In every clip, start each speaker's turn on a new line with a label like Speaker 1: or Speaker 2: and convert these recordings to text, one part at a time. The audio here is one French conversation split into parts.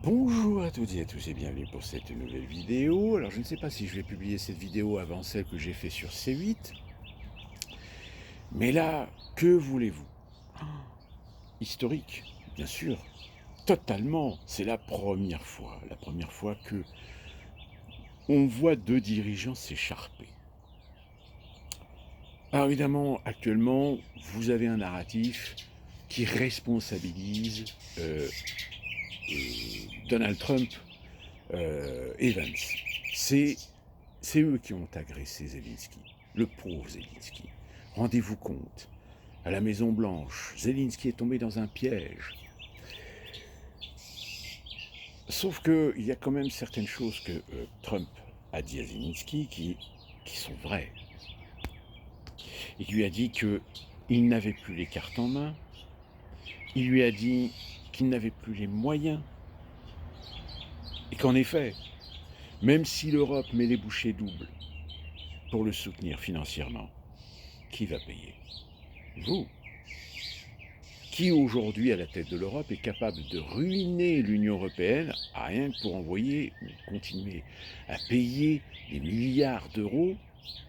Speaker 1: Bonjour à toutes et à tous et bienvenue pour cette nouvelle vidéo. Alors je ne sais pas si je vais publier cette vidéo avant celle que j'ai fait sur C8, mais là, que voulez-vous? Historique, bien sûr, totalement. C'est la première fois que on voit deux dirigeants s'écharper. Alors évidemment, actuellement, vous avez un narratif qui responsabilise Donald Trump et Vance. C'est eux qui ont agressé Zelensky, le pauvre Zelensky. Rendez-vous compte, à la Maison Blanche, Zelensky est tombé dans un piège. Sauf qu'il y a quand même certaines choses que Trump a dit à Zelensky qui sont vraies. Il lui a dit qu'il n'avait plus les cartes en main, il lui a dit qu'il n'avait plus les moyens, et qu'en effet, même si l'Europe met les bouchées doubles pour le soutenir financièrement, qui va payer? Vous. Qui aujourd'hui, à la tête de l'Europe, est capable de ruiner l'Union européenne, rien que pour envoyer ou continuer à payer des milliards d'euros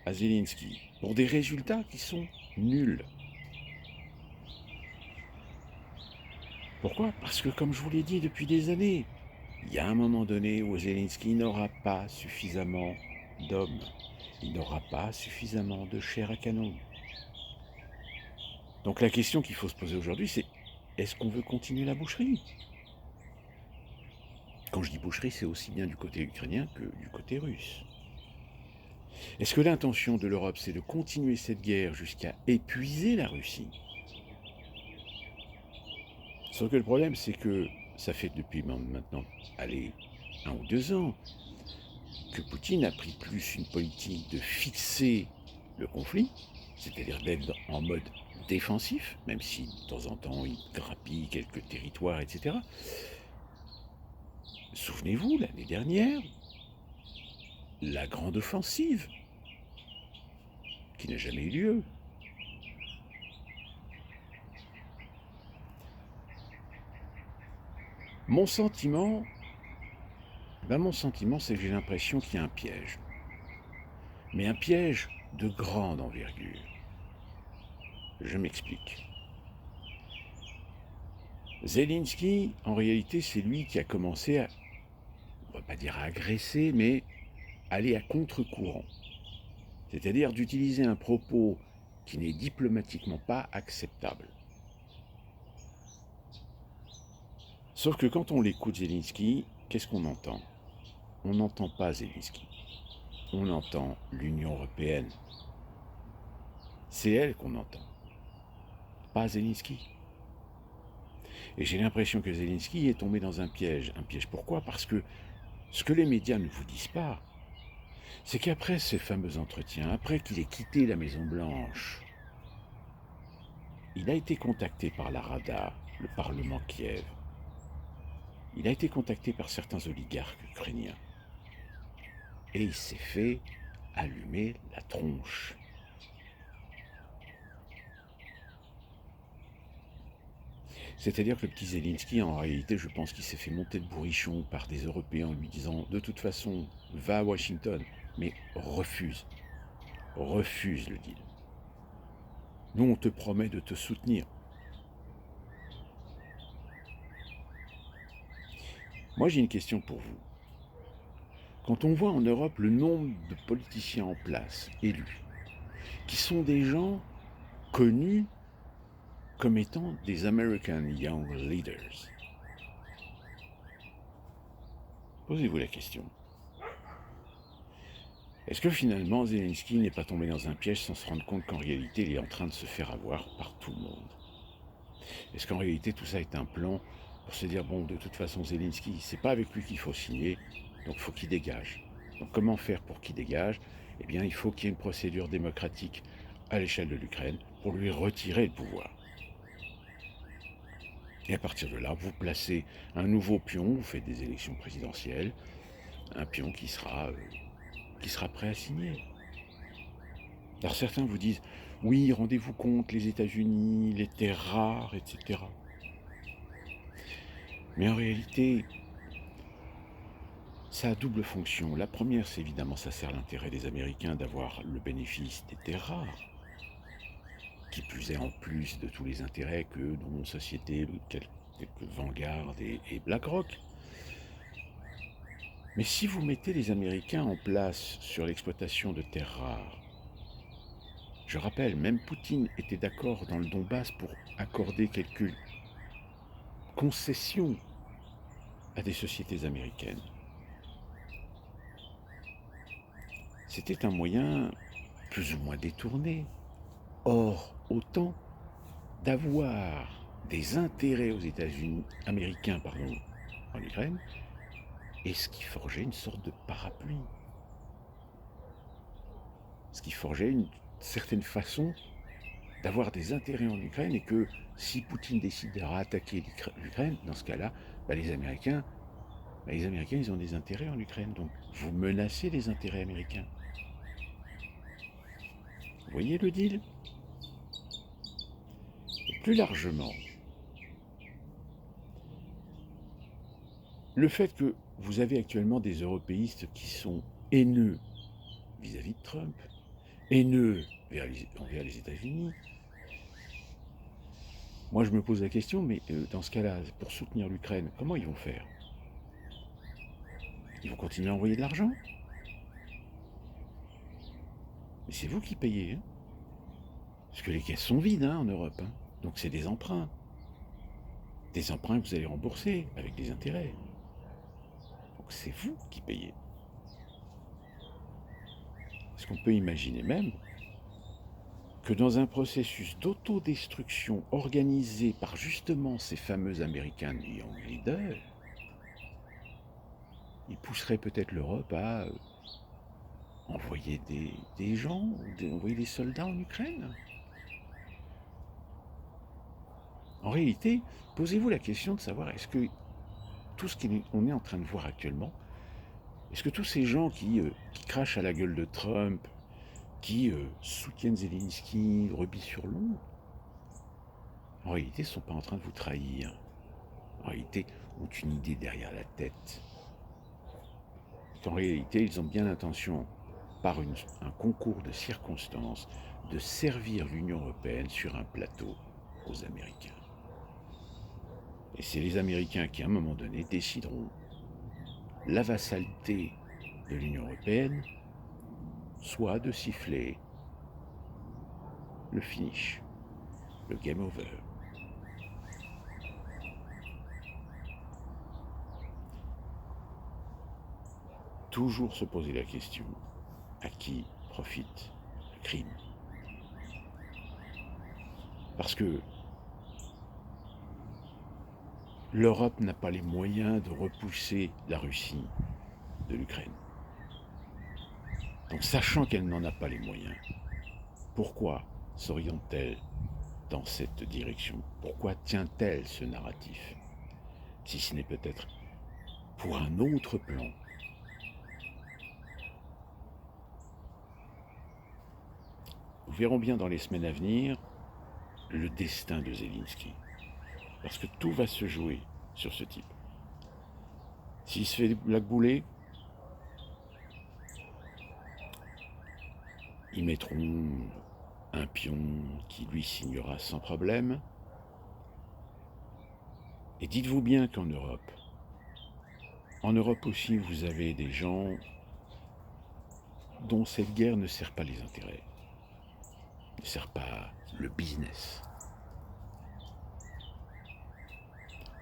Speaker 1: à Zelensky, pour des résultats qui sont nuls. Pourquoi? Parce que, comme je vous l'ai dit depuis des années, il y a un moment donné où Zelensky n'aura pas suffisamment d'hommes, il n'aura pas suffisamment de chair à canon. Donc la question qu'il faut se poser aujourd'hui, c'est est-ce qu'on veut continuer la boucherie? Quand je dis boucherie, c'est aussi bien du côté ukrainien que du côté russe. Est-ce que l'intention de l'Europe, c'est de continuer cette guerre jusqu'à épuiser la Russie? Sauf que le problème, c'est que ça fait depuis maintenant, allez, 1 ou 2 ans, que Poutine a pris plus une politique de fixer le conflit, c'est-à-dire d'être en mode défensif, même si de temps en temps il grappille quelques territoires, etc. Souvenez-vous, l'année dernière, la grande offensive, qui n'a jamais eu lieu. Mon sentiment, c'est que j'ai l'impression qu'il y a un piège. Mais un piège de grande envergure. Je m'explique. Zelensky, en réalité, c'est lui qui a commencé à, on va pas dire à agresser, mais aller à contre-courant. C'est-à-dire d'utiliser un propos qui n'est diplomatiquement pas acceptable. Sauf que quand on l'écoute Zelensky, qu'est-ce qu'on entend? On n'entend pas Zelensky. On entend l'Union européenne. C'est elle qu'on entend, pas Zelensky. Et j'ai l'impression que Zelensky est tombé dans un piège. Un piège pourquoi? Parce que ce que les médias ne vous disent pas, c'est qu'après ces fameux entretiens, après qu'il ait quitté la Maison Blanche, il a été contacté par la Rada, le Parlement Kiev. Il a été contacté par certains oligarques ukrainiens. Et il s'est fait allumer la tronche. C'est-à-dire que le petit Zelensky, en réalité, je pense qu'il s'est fait monter de bourrichon par des Européens en lui disant « De toute façon, va à Washington, mais refuse. Refuse le deal. Nous, on te promet de te soutenir. » Moi, j'ai une question pour vous. Quand on voit en Europe le nombre de politiciens en place, élus, qui sont des gens connus comme étant des American Young Leaders, posez-vous la question. Est-ce que finalement Zelensky n'est pas tombé dans un piège sans se rendre compte qu'en réalité il est en train de se faire avoir par tout le monde? Est-ce qu'en réalité tout ça est un plan pour se dire bon, de toute façon Zelensky, c'est pas avec lui qu'il faut signer, donc il faut qu'il dégage. Donc comment faire pour qu'il dégage? Eh bien il faut qu'il y ait une procédure démocratique à l'échelle de l'Ukraine pour lui retirer le pouvoir. Et à partir de là, vous placez un nouveau pion, vous faites des élections présidentielles, un pion qui sera prêt à signer. Alors certains vous disent, oui, rendez-vous compte, les États-Unis, les terres rares, etc. Mais en réalité, Ça a double fonction. La première, c'est évidemment, ça sert l'intérêt des Américains d'avoir le bénéfice des terres rares, qui plus est en plus de tous les intérêts que nos sociétés, quelques Vanguard et BlackRock. Mais si vous mettez les Américains en place sur l'exploitation de terres rares, je rappelle, même Poutine était d'accord dans le Donbass pour accorder quelques concessions à des sociétés américaines. C'était un moyen plus ou moins détourné. Or, autant d'avoir des intérêts aux États-Unis, américains, pardon, en Ukraine, et ce qui forgeait une sorte de parapluie. Ce qui forgeait une certaine façon d'avoir des intérêts en Ukraine, et que si Poutine décidera d'attaquer l'Ukraine, dans ce cas-là, les Américains, ils ont des intérêts en Ukraine. Donc vous menacez les intérêts américains. Vous voyez le deal? Et plus largement, le fait que vous avez actuellement des européistes qui sont haineux vis-à-vis de Trump, haineux envers les États-Unis, moi je me pose la question, mais dans ce cas-là, pour soutenir l'Ukraine, comment ils vont faire? Ils vont continuer à envoyer de l'argent? Mais c'est vous qui payez, hein? Parce que les caisses sont vides en Europe, hein. Donc c'est des emprunts. Des emprunts que vous allez rembourser avec des intérêts. Donc c'est vous qui payez. Est-ce qu'on peut imaginer même que dans un processus d'autodestruction organisé par justement ces fameux American Young Leaders, ils pousseraient peut-être l'Europe à envoyer des gens, envoyer des soldats en Ukraine? En réalité, posez-vous la question de savoir, est-ce que tout ce qu'on est en train de voir actuellement, est-ce que tous ces gens qui crachent à la gueule de Trump, qui soutiennent Zelensky, rebis sur l'ombre, en réalité ne sont pas en train de vous trahir. En réalité, ont une idée derrière la tête. En réalité, ils ont bien l'intention, par un concours de circonstances, de servir l'Union européenne sur un plateau aux Américains. Et c'est les Américains qui, à un moment donné, décideront la vassalité de l'Union européenne, soit de siffler le finish, le game over. Toujours se poser la question, à qui profite le crime? Parce que l'Europe n'a pas les moyens de repousser la Russie de l'Ukraine. Donc sachant qu'elle n'en a pas les moyens, pourquoi s'oriente-t-elle dans cette direction? Pourquoi tient-elle ce narratif? Si ce n'est peut-être pour un autre plan. Nous verrons bien dans les semaines à venir le destin de Zelensky. Parce que tout va se jouer sur ce type. S'il se fait blackbouler, ils mettront un pion qui lui signera sans problème. Et dites-vous bien qu'en Europe aussi, vous avez des gens dont cette guerre ne sert pas les intérêts, ne sert pas le business.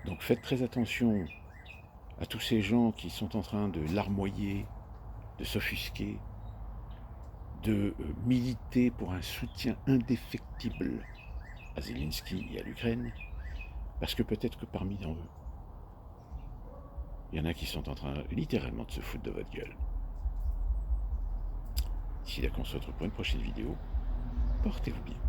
Speaker 1: Donc faites très attention à tous ces gens qui sont en train de larmoyer, de s'offusquer, de militer pour un soutien indéfectible à Zelensky et à l'Ukraine, parce que peut-être que parmi eux, il y en a qui sont en train littéralement de se foutre de votre gueule. D'ici là qu'on se retrouve pour une prochaine vidéo, portez-vous bien.